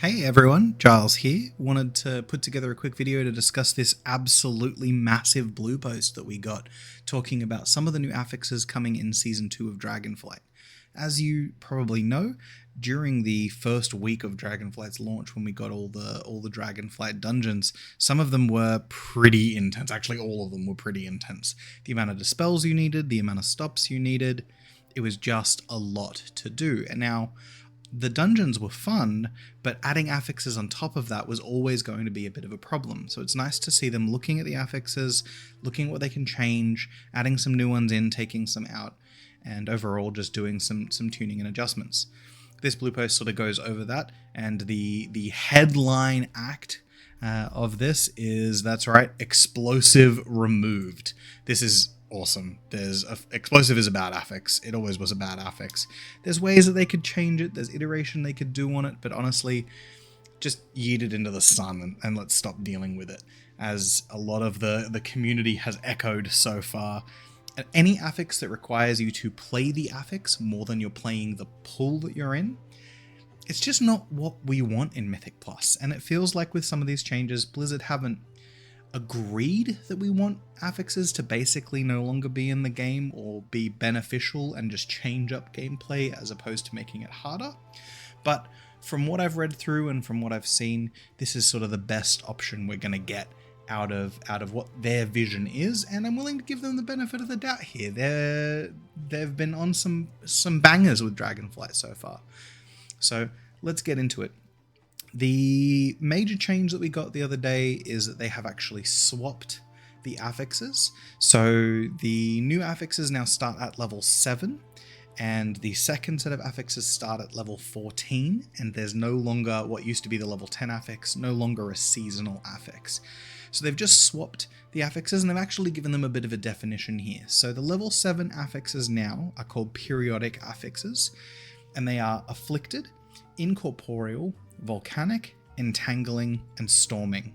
Hey everyone, Giles here. Wanted to put together a quick video to discuss this absolutely massive blue post that we got talking about some of the new affixes coming in Season 2 of Dragonflight. As you probably know, during the first week of Dragonflight's launch, when we got all the Dragonflight dungeons, some of them were pretty intense. Actually, all of them were pretty intense. The amount of dispels you needed, the amount of stops you needed, it was just a lot to do. And now, the dungeons were fun, but adding affixes on top of that was always going to be a bit of a problem. So it's nice to see them looking at the affixes, looking at what they can change, adding some new ones in, taking some out, and overall just doing some tuning and adjustments. This blue post sort of goes over that, and the headline act of this is, that's right, explosive removed. This is awesome. Explosive is a bad affix. It always was a bad affix. There's ways that they could change it. There's iteration they could do on it, but honestly, just yeet it into the sun and let's stop dealing with it, as a lot of the community has echoed so far. Any affix that requires you to play the affix more than you're playing the pool that you're in, it's just not what we want in Mythic Plus. And it feels like with some of these changes, Blizzard haven't agreed that we want affixes to basically no longer be in the game or be beneficial and just change up gameplay as opposed to making it harder. But from what I've read through and from what I've seen, this is sort of the best option we're going to get out of what their vision is, and I'm willing to give them the benefit of the doubt here. They've been on some bangers with Dragonflight so far. So let's get into it. The major change that we got the other day is that they have actually swapped the affixes. So the new affixes now start at level 7, and the second set of affixes start at level 14, and there's no longer what used to be the level 10 affix, no longer a seasonal affix. So they've just swapped the affixes, and they've actually given them a bit of a definition here. So the level 7 affixes now are called periodic affixes, and they are afflicted, incorporeal, volcanic, entangling, and storming.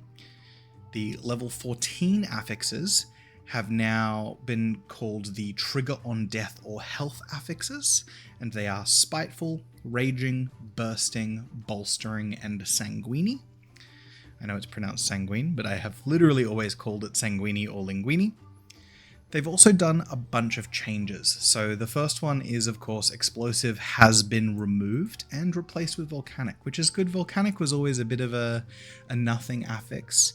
The level 14 affixes have now been called the trigger on death or health affixes, and they are spiteful, raging, bursting, bolstering, and sanguini. I know it's pronounced sanguine, but I have literally always called it sanguini or linguini. They've also done a bunch of changes. So the first one is, of course, explosive has been removed and replaced with volcanic, which is good. Volcanic was always a bit of a nothing affix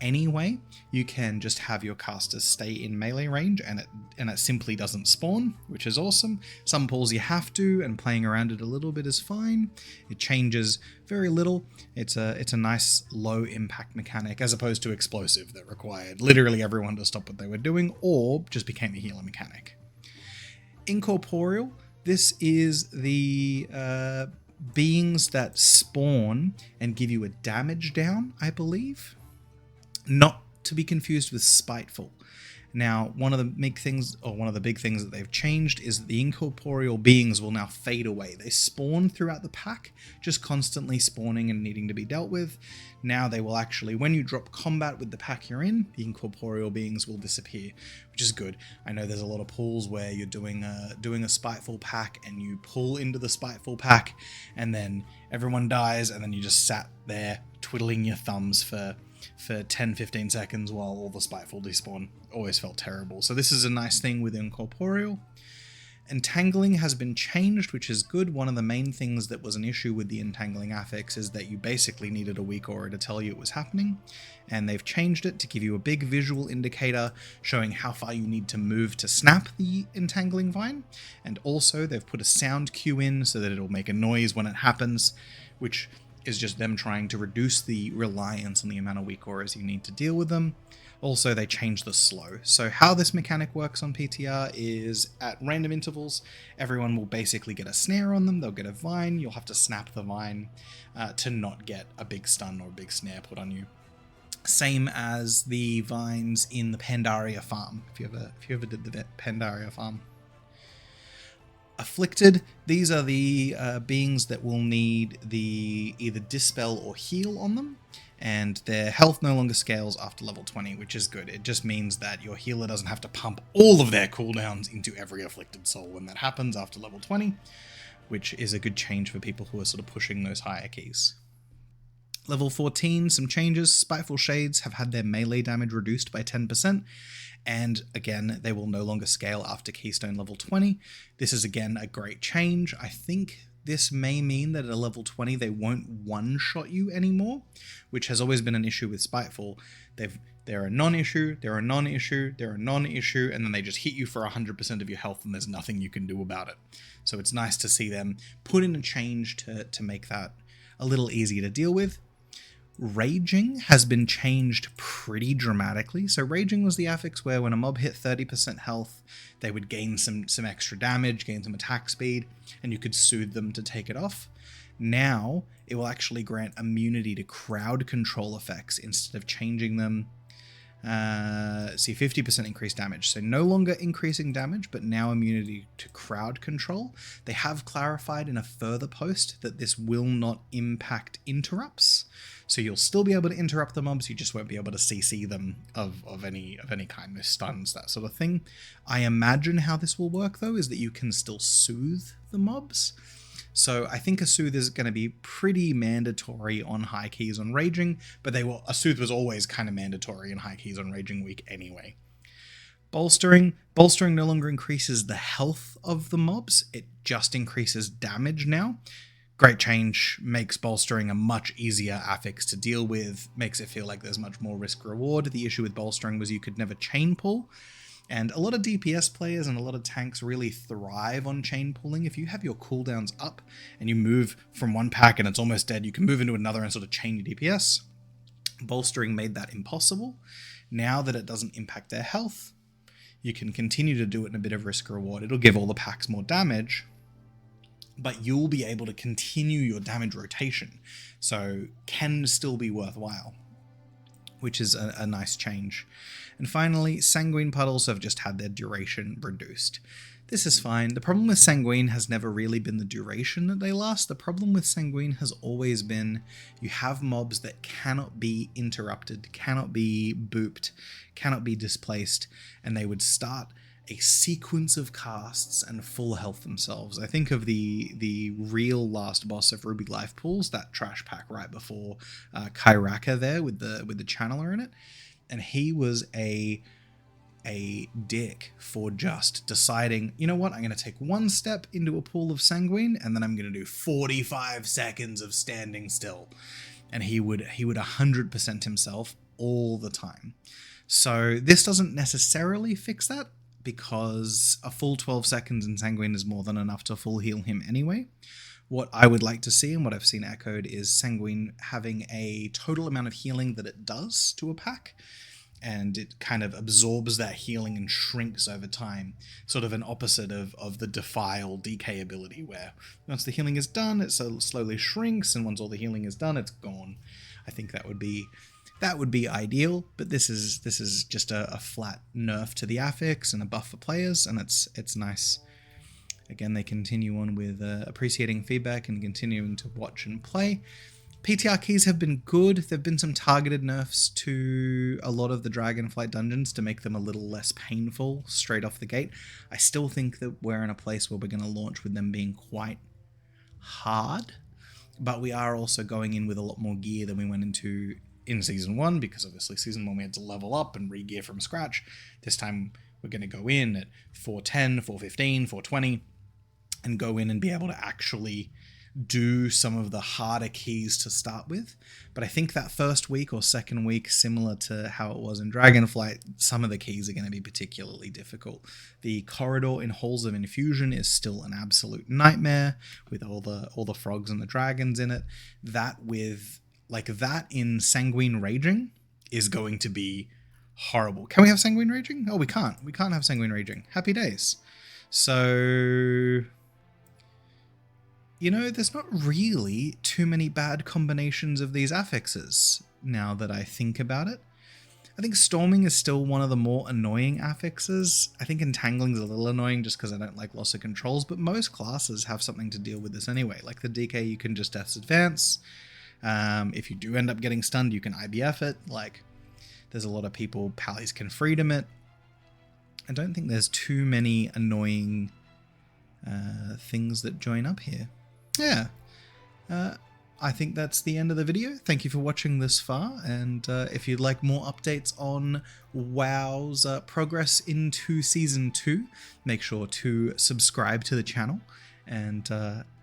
anyway. You can just have your casters stay in melee range and it simply doesn't spawn, which is awesome. Some pools you have to, and playing around it a little bit is fine. It changes very little. It's a nice low impact mechanic as opposed to explosive that required literally everyone to stop what they were doing or just became a healer mechanic. Incorporeal, this is the beings that spawn and give you a damage down, I believe. Not to be confused with spiteful. Now, one of the big things that they've changed is that the incorporeal beings will now fade away. They spawn throughout the pack, just constantly spawning and needing to be dealt with. Now they will actually, when you drop combat with the pack you're in, the incorporeal beings will disappear, which is good. I know there's a lot of pools where you're doing a spiteful pack and you pull into the spiteful pack and then everyone dies and then you just sat there twiddling your thumbs for 10-15 seconds while all the spiteful despawn. Always felt terrible. So this is a nice thing with incorporeal. Entangling has been changed, which is good. One of the main things that was an issue with the entangling affix is that you basically needed a weak aura to tell you it was happening, and they've changed it to give you a big visual indicator showing how far you need to move to snap the entangling vine, and also they've put a sound cue in so that it'll make a noise when it happens, which is just them trying to reduce the reliance on the amount of weak auras you need to deal with them. Also, they changed the slow. So how this mechanic works on PTR is at random intervals, everyone will basically get a snare on them, they'll get a vine, you'll have to snap the vine to not get a big stun or a big snare put on you. Same as the vines in the Pandaria farm, if you ever did the Pandaria farm. Afflicted, these are the beings that will need the either dispel or heal on them, and their health no longer scales after level 20, which is good. It just means that your healer doesn't have to pump all of their cooldowns into every afflicted soul when that happens after level 20, which is a good change for people who are sort of pushing those hierarchies. Level 14, some changes. Spiteful Shades have had their melee damage reduced by 10%, and again, they will no longer scale after Keystone level 20. This is again a great change. I think this may mean that at a level 20 they won't one-shot you anymore, which has always been an issue with Spiteful. They're a non-issue, they're a non-issue, they're a non-issue, and then they just hit you for 100% of your health and there's nothing you can do about it. So it's nice to see them put in a change to make that a little easier to deal with. Raging has been changed pretty dramatically. So Raging was the affix where when a mob hit 30% health, they would gain some extra damage, gain some attack speed, and you could soothe them to take it off. Now, it will actually grant immunity to crowd control effects instead of changing them. See, 50% increased damage. So no longer increasing damage, but now immunity to crowd control. They have clarified in a further post that this will not impact interrupts. So you'll still be able to interrupt the mobs, you just won't be able to CC them of any kind, no stuns, that sort of thing. I imagine how this will work though is that you can still soothe the mobs. So I think a Soothe is going to be pretty mandatory on high keys on Raging, but a Soothe was always kind of mandatory in high keys on Raging Week anyway. Bolstering no longer increases the health of the mobs, it just increases damage now. Great change, makes bolstering a much easier affix to deal with, makes it feel like there's much more risk reward. The issue with bolstering was you could never chain pull. And a lot of DPS players and a lot of tanks really thrive on chain pulling. If you have your cooldowns up and you move from one pack and it's almost dead, you can move into another and sort of chain your DPS. Bolstering made that impossible. Now that it doesn't impact their health, you can continue to do it in a bit of risk reward. It'll give all the packs more damage, but you'll be able to continue your damage rotation. So can still be worthwhile, which is a nice change. And finally, Sanguine Puddles have just had their duration reduced. This is fine. The problem with Sanguine has never really been the duration that they last. The problem with Sanguine has always been you have mobs that cannot be interrupted, cannot be booped, cannot be displaced, and they would start a sequence of casts and full health themselves. I think of the real last boss of Ruby Life Pools, that trash pack right before Kairaka there with the channeler in it, and he was a dick for just deciding, you know what, I'm going to take one step into a pool of Sanguine and then I'm going to do 45 seconds of standing still, and he would 100% himself all the time. So this doesn't necessarily fix that, because a full 12 seconds in Sanguine is more than enough to full heal him anyway. What I would like to see, and what I've seen echoed, is Sanguine having a total amount of healing that it does to a pack, and it kind of absorbs that healing and shrinks over time, sort of an opposite of the Defile DK ability, where once the healing is done, it slowly shrinks, and once all the healing is done, it's gone. I think that would be ideal, but this is just a flat nerf to the affix and a buff for players, and it's nice. Again, they continue on with appreciating feedback and continuing to watch and play. PTR keys have been good. There have been some targeted nerfs to a lot of the Dragonflight dungeons to make them a little less painful straight off the gate. I still think that we're in a place where we're going to launch with them being quite hard, but we are also going in with a lot more gear than we went into in Season 1, because obviously Season 1 we had to level up and re-gear from scratch. This time we're going to go in at 410, 415, 420, and go in and be able to actually do some of the harder keys to start with. But I think that first week or second week, similar to how it was in Dragonflight, some of the keys are going to be particularly difficult. The corridor in Halls of Infusion is still an absolute nightmare with all the frogs and the dragons in it. That in Sanguine Raging is going to be horrible. Can we have Sanguine Raging? Oh, we can't. We can't have Sanguine Raging. Happy days. So, you know, there's not really too many bad combinations of these affixes now that I think about it. I think Storming is still one of the more annoying affixes. I think Entangling is a little annoying just because I don't like loss of controls, but most classes have something to deal with this anyway. Like the DK, you can just Death's Advance. If you do end up getting stunned, you can IBF it. Like, there's a lot of people, Pallies can freedom it. I don't think there's too many annoying things that join up here. Yeah. I think that's the end of the video. Thank you for watching this far, and if you'd like more updates on WoW's progress into Season 2, make sure to subscribe to the channel and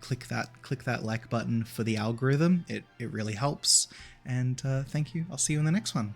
click that like button for the algorithm. It really helps, and thank you. I'll see you in the next one.